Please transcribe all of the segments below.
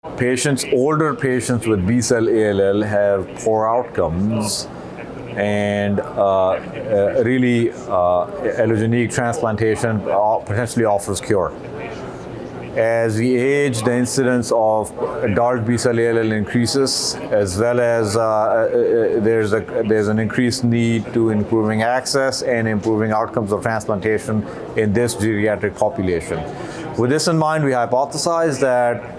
Older patients with B-cell ALL have poor outcomes, and really allogeneic transplantation potentially offers cure. As we age, the incidence of adult B-cell ALL increases, as well as there's an increased need to improving access and improving outcomes of transplantation in this geriatric population. With this in mind, we hypothesized that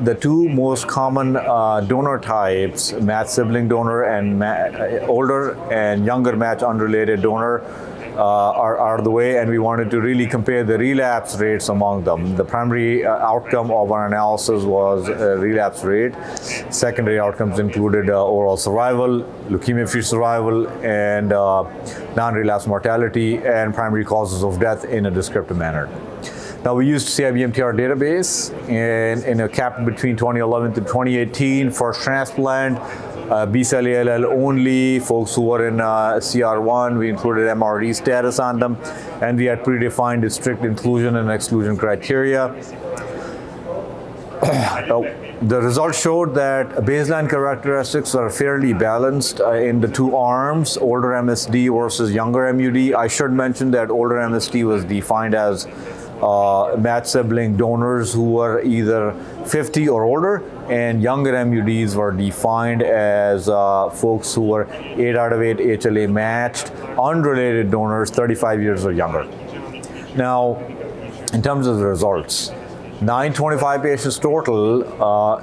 the two most common donor types, matched sibling donor and older and younger match unrelated donor, are the way, and we wanted to really compare the relapse rates among them. The primary outcome of our analysis was relapse rate. Secondary outcomes included overall survival, leukemia-free survival, and non-relapse mortality, and primary causes of death in a descriptive manner. Now, we used CIBMTR database, and in a cap between 2011 to 2018 for transplant, B-cell ALL only, folks who were in CR1, we included MRD status on them, and we had predefined strict inclusion and exclusion criteria. The results showed that baseline characteristics are fairly balanced in the two arms, older MSD versus younger MUD. I should mention that older MSD was defined as matched sibling donors who were either 50 or older, and younger MUDs were defined as folks who were 8 out of 8 HLA matched, unrelated donors 35 years or younger. Now, in terms of the results, 925 patients total,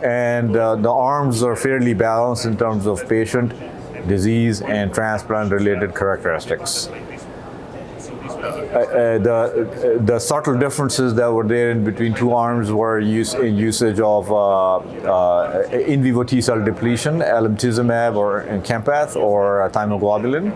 and the arms are fairly balanced in terms of patient, disease, and transplant-related characteristics. The subtle differences that were there in between two arms were usage of in vivo T cell depletion, alemtuzumab or Campath or thymoglobulin.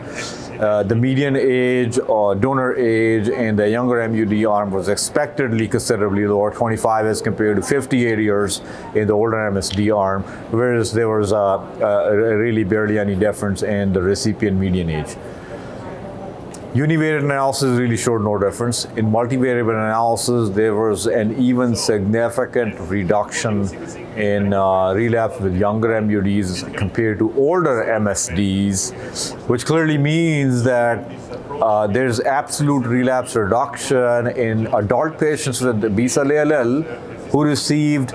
The median age, donor age, in the younger MUD arm was expectedly considerably lower, 25 as compared to 58 years in the older MSD arm, whereas there was really barely any difference in the recipient median age. Univariate analysis really showed no difference. In multivariate analysis, there was an even significant reduction in relapse with younger MUDs compared to older MSDs, which clearly means that there's absolute relapse reduction in adult patients with B-cell ALL who received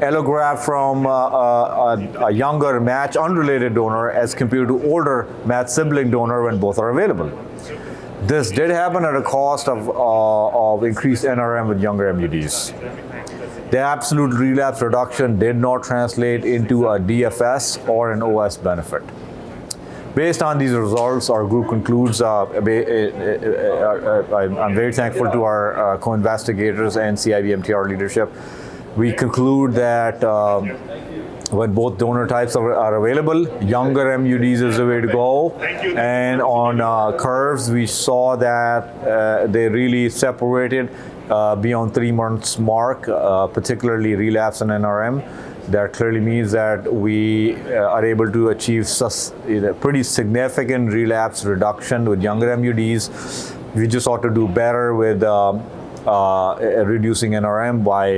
allograft from a younger match unrelated donor as compared to older match sibling donor when both are available. This did happen at a cost of increased NRM with younger MUDs. The absolute relapse reduction did not translate into a DFS or an OS benefit. Based on these results, our group concludes, I'm very thankful to our co-investigators and CIBMTR leadership. We conclude that when both donor types are available, younger MUDs is the way to go. And on curves, we saw that they really separated beyond 3 months mark, particularly relapse and NRM. That clearly means that we are able to achieve pretty significant relapse reduction with younger MUDs. We just ought to do better with reducing NRM by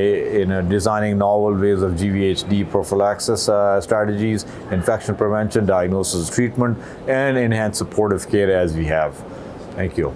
designing novel ways of GVHD prophylaxis strategies, infection prevention, diagnosis, treatment, and enhanced supportive care as we have. Thank you.